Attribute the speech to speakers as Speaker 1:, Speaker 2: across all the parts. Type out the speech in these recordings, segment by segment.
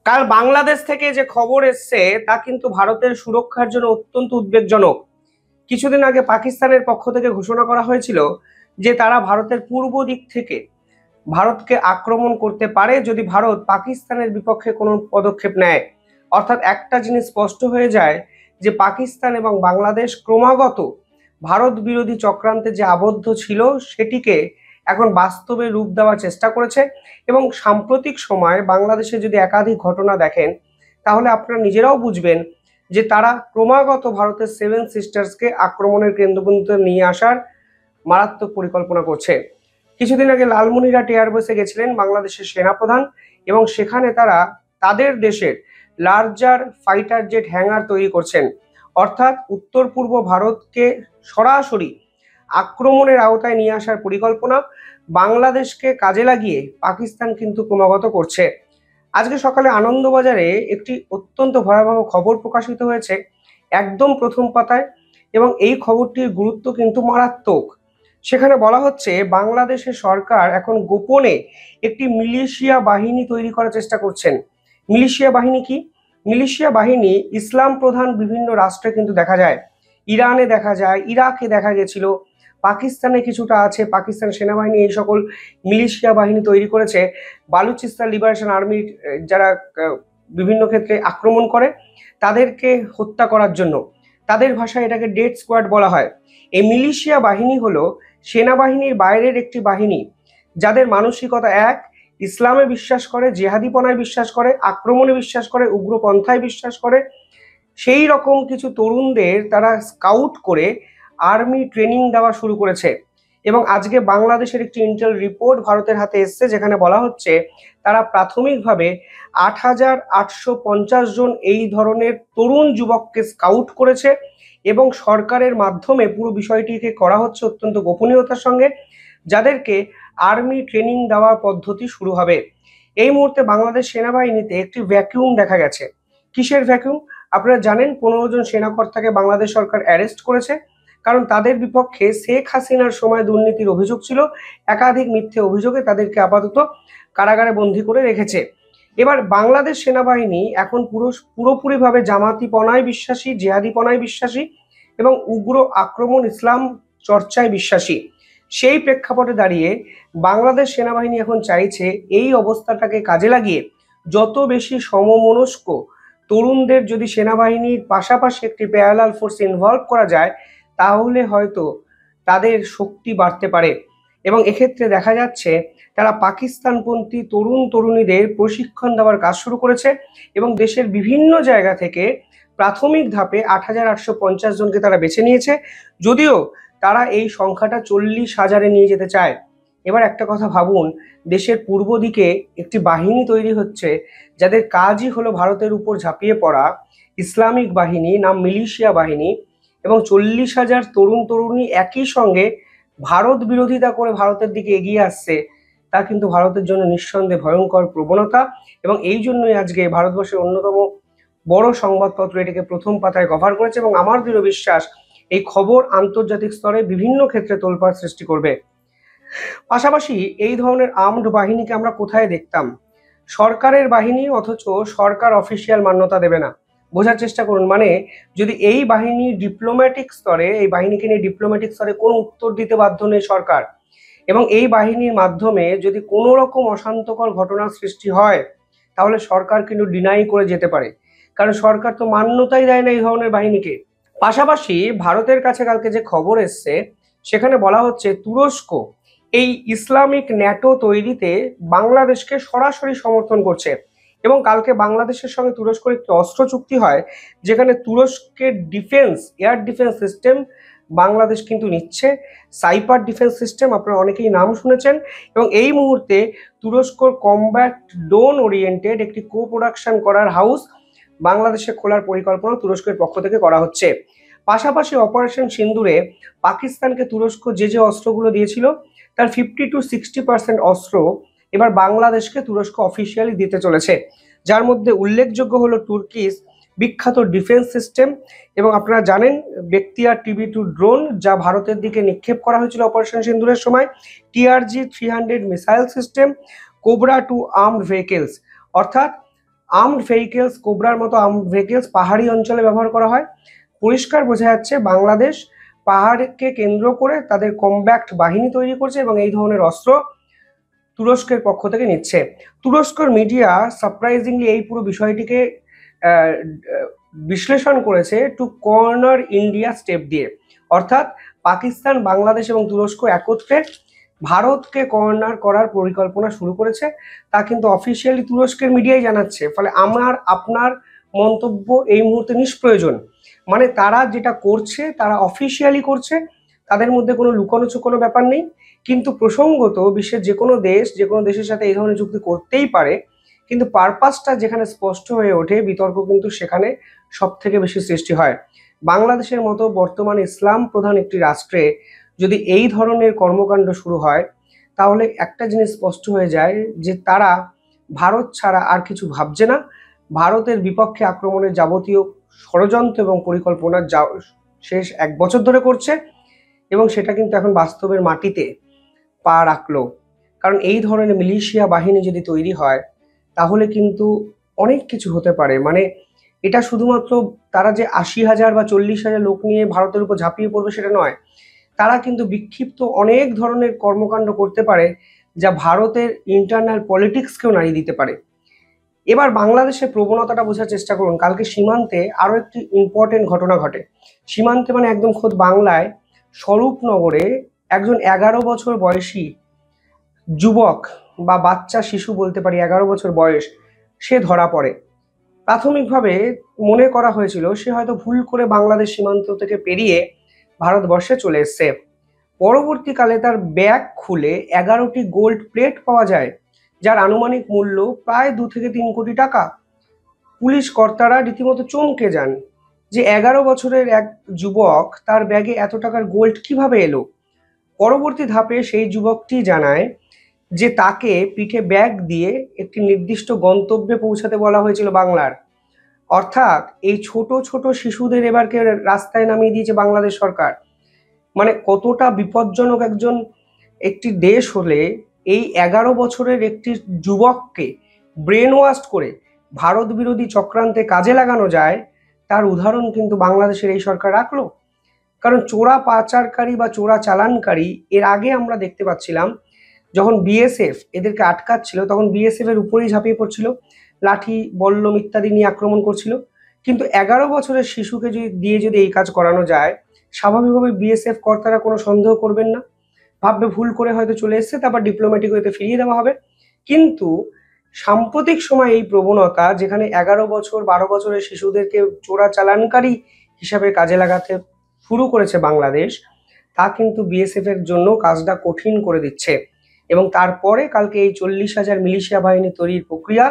Speaker 1: কাল বাংলাদেশ থেকে যে খবর এসছে তা কিন্তু ভারতের সুরক্ষার জন্য অত্যন্ত উদ্বেগজনক। কিছুদিন আগে পাকিস্তানের পক্ষ থেকে ঘোষণা করা হয়েছিল যে তারা ভারতের পূর্ব দিক থেকে ভারতকে আক্রমণ করতে পারে যদি ভারত পাকিস্তানের বিপক্ষে কোনো পদক্ষেপ নেয়। অর্থাৎ একটা জিনিস স্পষ্ট হয়ে যায় যে পাকিস্তান এবং বাংলাদেশ ক্রমাগত ভারত বিরোধী চক্রান্তে যে আবদ্ধ ছিল সেটিকে এখন বাস্তবে রূপ দেওয়ার চেষ্টা করেছে। এবং সাম্প্রতিক সময়ে বাংলাদেশে যদি একাধিক ঘটনা দেখেন তাহলে আপনারা নিজেরাও বুঝবেন যে তারা ক্রমাগত ভারতের সেভেন সিস্টার্সকে আক্রমণের কেন্দ্রবিন্দুতে নিয়ে আসার মারাত্মক পরিকল্পনা করছে। কিছুদিন আগে লালমনিরহাট এয়ারবেসে গেছিলেন বাংলাদেশের সেনাপ্রধান এবং সেখানে তারা তাদের দেশের লার্জার ফাইটার জেট হ্যাঙ্গার তৈরি করছেন। অর্থাৎ উত্তর পূর্ব ভারতকে সরাসরি আক্রমণের আওতায় নিয়ে আসার পরিকল্পনা বাংলাদেশকে কাজে লাগিয়ে পাকিস্তান কিন্তু ক্রমাগত করছে। আজকে সকালে আনন্দবাজারে একটি অত্যন্ত ভয়াবহ খবর প্রকাশিত হয়েছে একদম প্রথম পাতায়, এবং এই খবরটির গুরুত্ব কিন্তু মারাত্মক। সেখানে বলা হচ্ছে বাংলাদেশের সরকার এখন গোপনে একটি মিলিশিয়া বাহিনী তৈরি করার চেষ্টা করছেন। মিলিশিয়া বাহিনী কি? মিলিশিয়া বাহিনী ইসলাম প্রধান বিভিন্ন রাষ্ট্রে কিন্তু দেখা যায়, ইরানে দেখা যায়, ইরাকে দেখা গেছিল, পাকিস্তানে কিছুটা আছে। পাকিস্তান সেনাবাহিনী এই সকল মিলিশিয়া বাহিনী তৈরি করেছে বালুচিস্তান লিবারেশন আর্মি যারা বিভিন্ন ক্ষেত্রে আক্রমণ করে তাদেরকে হত্যা করার জন্য। তাদের ভাষায় এটাকে ডেথ স্কোয়াড বলা হয়। এই মিলিশিয়া বাহিনী হলো সেনাবাহিনীর বাইরের একটি বাহিনী যাদের মানসিকতা এক, ইসলামে বিশ্বাস করে, জেহাদিপনায় বিশ্বাস করে, আক্রমণে বিশ্বাস করে, উগ্রপন্থায় বিশ্বাস করে। সেই রকম কিছু তরুণদের তারা স্কাউট করে আর্মি ট্রেনিং দেওয়া শুরু করেছে। এবং আজকে বাংলাদেশের একটি ইন্টেল রিপোর্ট ভারতের হাতে এসছে যেখানে বলা হচ্ছে তারা প্রাথমিকভাবে 8,850 জন এই ধরনের তরুণ যুবককে স্কাউট করেছে এবং সরকারের মাধ্যমে পুরো বিষয়টিকে করা হচ্ছে অত্যন্ত গোপনীয়তার সঙ্গে, যাদেরকে আর্মি ট্রেনিং দেওয়ার পদ্ধতি শুরু হবে। এই মুহূর্তে বাংলাদেশ সেনাবাহিনীতে একটি ভ্যাকিউম দেখা গেছে। কিসের ভ্যাকিউম? আপনারা জানেন 15 জন সেনাকর্তাকে বাংলাদেশ সরকার অ্যারেস্ট করেছে, কারণ তাদের বিপক্ষে শেখ হাসিনার সময় দুর্নীতির অভিযোগ ছিল। একাধিক মিথ্যে অভিযোগে তাদেরকে আপাতত কারাগারে বন্দী করে রেখেছে। এবার বাংলাদেশ সেনাবাহিনী এখন পুরোপুরিভাবে জামাতিপনায় বিশ্বাসী, জেহাদিপনায় বিশ্বাসী এবং উগ্র আক্রমণ ইসলাম চর্চায় বিশ্বাসী। সেই প্রেক্ষাপটে দাঁড়িয়ে বাংলাদেশ সেনাবাহিনী এখন চাইছে এই অবস্থাটাকে কাজে লাগিয়ে যত বেশি সমমনস্ক তরুণদের যদি সেনাবাহিনীর পাশাপাশি একটি প্যারালাল ফোর্স ইনভলভ করা যায় তাহলে হয়তো তাদের শক্তি বাড়তে পারে। এবং এক্ষেত্রে দেখা যাচ্ছে তারা পাকিস্তানপন্থী তরুণ তরুণীদের প্রশিক্ষণ দেওয়ার কাজ শুরু করেছে এবং দেশের বিভিন্ন জায়গা থেকে প্রাথমিক ধাপে 8,850 জনকে তারা বেছে নিয়েছে, যদিও তারা এই সংখ্যাটা 40,000-এ নিয়ে যেতে চায়। এবার একটা কথা ভাবুন, দেশের পূর্ব দিকে একটি বাহিনী তৈরি হচ্ছে যাদের কাজই হলো ভারতের উপর ঝাঁপিয়ে পড়া, ইসলামিক বাহিনী, নাম মিলিশিয়া বাহিনী, এবং 40,000 তরুণ তরুণী একই সঙ্গে ভারত বিরোধিতা করে ভারতের দিকে এগিয়ে আসছে। তা কিন্তু ভারতের জন্য নিঃসন্দেহে ভয়ঙ্কর প্রবণতা। এবং এই জন্যই আজকে ভারতবর্ষের অন্যতম বড় সংবাদপত্র এটাকে প্রথম পাতায় কভার করেছে এবং আমার দৃঢ় বিশ্বাস এই খবর আন্তর্জাতিক স্তরে বিভিন্ন ক্ষেত্রে তোলপাড় সৃষ্টি করবে। পাশাপাশি এই ধরনের আর্মড বাহিনীকে আমরা কোথায় দেখতাম? সরকারের বাহিনী, অথচ সরকার অফিসিয়াল মান্যতা দেবে না। বোঝার চেষ্টা করুন, মানে যদি এই বাহিনী ডিপ্লোম্যাটিক স্তরে, এই বাহিনীকে নিয়ে ডিপ্লোম্যাটিক স্তরে কোনো উত্তর দিতে বাধ্য নেই সরকার, এবং এই বাহিনীর মাধ্যমে যদি কোনো রকম অশান্তকর ঘটনার সৃষ্টি হয় তাহলে সরকার কিন্তু ডিনাই করে যেতে পারে, কারণ সরকার তো মান্যতাই দেয় না এই ধরনের বাহিনীকে। পাশাপাশি ভারতের কাছে কালকে যে খবর এসছে সেখানে বলা হচ্ছে তুরস্ক এই ইসলামিক ন্যাটো তৈরিতে বাংলাদেশকে সরাসরি সমর্থন করছে। এবং কালকে বাংলাদেশের সঙ্গে তুরস্কের একটি অস্ত্র চুক্তি হয় যেখানে তুরস্কের defence, air defence system Bangladesh কিন্তু নিচ্ছে। সাইপার ডিফেন্স সিস্টেম আপনারা অনেকেই নাম শুনেছেন। এবং এই মুহূর্তে তুরস্কর কমব্যাট ড্রোন ওরিয়েন্টেড একটি কো প্রোডাকশন করার হাউস বাংলাদেশে খোলার পরিকল্পনা তুরস্কের পক্ষ থেকে করা হচ্ছে। পাশাপাশি অপারেশন সিন্দুরে পাকিস্তানকে তুরস্ক যে যে অস্ত্রগুলো দিয়েছিল তার 50-60% অস্ত্র এবার বাংলাদেশকে তুরস্ক অফিসিয়ালি দিতে চলেছে, যার মধ্যে উল্লেখযোগ্য হলো তুর্কিস বিখ্যাত ডিফেন্স সিস্টেম, এবং আপনারা জানেন বেক্তিয়ার TB2 ড্রোন যা ভারতের দিকে নিক্ষেপ করা হয়েছিল অপারেশন সিন্দুরের সময়, TRG-300 missile system, cobra 2 armed vehicles. অর্থাৎ আর্মড ভেহিকেলস, কোবরার মতো আর্মড ভেহিকেলস পাহাড়ি অঞ্চলে ব্যবহার করা হয়। পরিষ্কার বোঝা যাচ্ছে বাংলাদেশ পাহাড়কে কেন্দ্র করে তাদের কম্ব্যাক্ট বাহিনী তৈরি করছে এবং এই ধরনের অস্ত্র তুরস্কের পক্ষ থেকে নিচ্ছে। তুরস্কর মিডিয়া সারপ্রাইজিংলি এই পুরো বিষয়টিকে বিশ্লেষণ করেছে টু কর্নার ইন্ডিয়া স্টেপ দিয়ে, অর্থাৎ পাকিস্তান, বাংলাদেশ এবং তুরস্ক একত্রে ভারতকে কর্নার করার পরিকল্পনা শুরু করেছে। তা কিন্তু অফিসিয়ালি তুরস্কের মিডিয়াই জানাচ্ছে। ফলে আমার আপনার মন্তব্য এই মুহূর্তে নিষ্প্রয়োজন। মানে তারা যেটা করছে তারা অফিসিয়ালি করছে, তাদের মধ্যে কোনো লুকানো চুকানো ব্যাপার নেই। কিন্তু প্রসঙ্গত বিশ্বের যে কোনো দেশের সাথে এই ধরনের চুক্তি করতেই পারে, কিন্তু পারপাসটা যেখানে স্পষ্ট হয়ে ওঠে বিতর্ক কিন্তু সেখানে সব থেকে বেশি সৃষ্টি হয়। বাংলাদেশের মতো বর্তমান ইসলাম প্রধান একটি রাষ্ট্রে যদি এই ধরনের কর্মকাণ্ড শুরু হয়, তাহলে একটা জিনিস স্পষ্ট হয়ে যায় যে তারা ভারত ছাড়া আর কিছু ভাবছে না। ভারতের বিপক্ষে আক্রমণের যাবতীয় ষড়যন্ত্র এবং পরিকল্পনা শেষ 1 বছর ধরে করছে এবং সেটা কিন্তু এখন বাস্তবের মাটিতে পা রাখলো। কারণ এই ধরনের মিলিশিয়া বাহিনী যদি তৈরি হয় তাহলে কিন্তু অনেক কিছু হতে পারে। মানে এটা শুধুমাত্র তারা যে 80,000 বা 40,000 লোক নিয়ে ভারতের উপর ঝাঁপিয়ে পড়বে সেটা নয়, তারা কিন্তু বিক্ষিপ্ত অনেক ধরনের কর্মকাণ্ড করতে পারে যা ভারতের ইন্টারনাল পলিটিক্সকেও নাড়িয়ে দিতে পারে। এবার বাংলাদেশের প্রবণতাটা বোঝার চেষ্টা করুন। কালকে সীমান্তে আরও একটি ইম্পর্টেন্ট ঘটনা ঘটে। সীমান্তে মানে একদম খোদ বাংলায় স্বরূপনগরে একজন 11 বছর বয়সী যুবক বা বাচ্চা শিশু বলতে পারি, 11 বছর বয়স, সে ধরা পড়ে। প্রাথমিকভাবে মনে করা হয়েছিল সে হয়তো ভুল করে বাংলাদেশ সীমান্ত থেকে পেরিয়ে ভারতবর্ষে চলে এসছে। পরবর্তীকালে তার ব্যাগ খুলে 11টি গোল্ড প্লেট পাওয়া যায়, যার আনুমানিক মূল্য প্রায় 2 থেকে 3 কোটি টাকা। পুলিশ কর্তারা রীতিমতো চমকে যান যে 11 বছরের এক যুবক তার ব্যাগে এত টাকার গোল্ড কিভাবে এলো। পরবর্তী ধাপে সেই যুবকটি জানায় যে তাকে পিঠে ব্যাগ দিয়ে একটি নির্দিষ্ট গন্তব্যে পৌঁছাতে বলা হয়েছিল বাংলার। অর্থাৎ এই ছোট ছোট শিশুদের এবারকে রাস্তায় নামিয়ে দিয়েছে বাংলাদেশ সরকার। মানে কতটা বিপজ্জনক একটি দেশ হলে এই 11 বছরের একটি যুবককে ব্রেন ওয়াশ করে ভারত বিরোধী চক্রান্তে কাজে লাগানো যায়, তার উদাহরণ কিন্তু বাংলাদেশের এই সরকার রাখলো। কারণ চোরা পাচারকারী বা চোরা চালানকারী এর আগে আমরা দেখতে পাচ্ছিলাম যখন বিএসএফ এদেরকে আটকাচ্ছিল তখন বিএসএফ এর উপরেই ঝাঁপিয়ে পড়ছিল, লাঠি বল্লম ইত্যাদি নিয়ে আক্রমণ করছিল। কিন্তু 11 বছরের শিশুকে যদি এই কাজ করানো যায়, স্বাভাবিকভাবে বিএসএফ কর্তারা কোনো সন্দেহ করবেন না, ভাববে ভুল করে হয়তো চলে এসছে, তারপর ডিপ্লোম্যাটিক ওয়েতে ফিরিয়ে দেওয়া হবে। কিন্তু সাম্প্রতিক সময় এই প্রবণতা যেখানে 11 বছর 12 বছরের শিশুদেরকে চোরা চালানকারী হিসাবে কাজে লাগাতে শুরু করেছে বাংলাদেশ, তা কিন্তু বিএসএফ এর জন্য কাজটা কঠিন করে দিচ্ছে। এবং তারপরে কালকে এই 40,000 মিলিশিয়া বাহিনী তৈরির প্রক্রিয়া,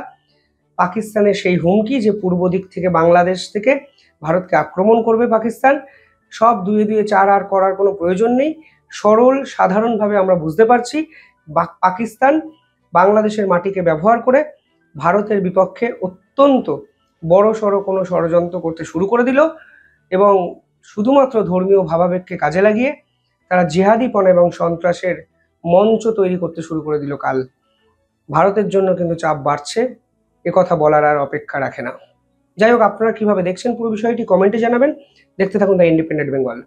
Speaker 1: পাকিস্তানের সেই হুমকি যে পূর্ব দিক থেকে বাংলাদেশ থেকে ভারতকে আক্রমণ করবে পাকিস্তান, সব দুয়ে দুয়ে চার আর করার কোনো প্রয়োজন নেই। সরল সাধারণভাবে আমরা বুঝতে পারছি পাকিস্তান বাংলাদেশের মাটিকে ব্যবহার করে ভারতের বিপক্ষে অত্যন্ত বড় সড়ো কোনো ষড়যন্ত্র করতে শুরু করে দিল এবং শুধুমাত্র ধর্মীয় ভাবাবেগকে কাজে লাগিয়ে তারা জিহাদিপনা এবং সন্ত্রাসের মঞ্চ তৈরি করতে শুরু করে দিল। কাল ভারতের জন্য কিন্তু চাপ বাড়ছে, কথা বলার আর অপেক্ষা রাখে না। যাই হোক, আপনারা কিভাবে দেখছেন পুরো বিষয়টি কমেন্টে জানাবেন। দেখতে থাকুন দ্য ইন্ডিপেন্ডেন্ট বেঙ্গল।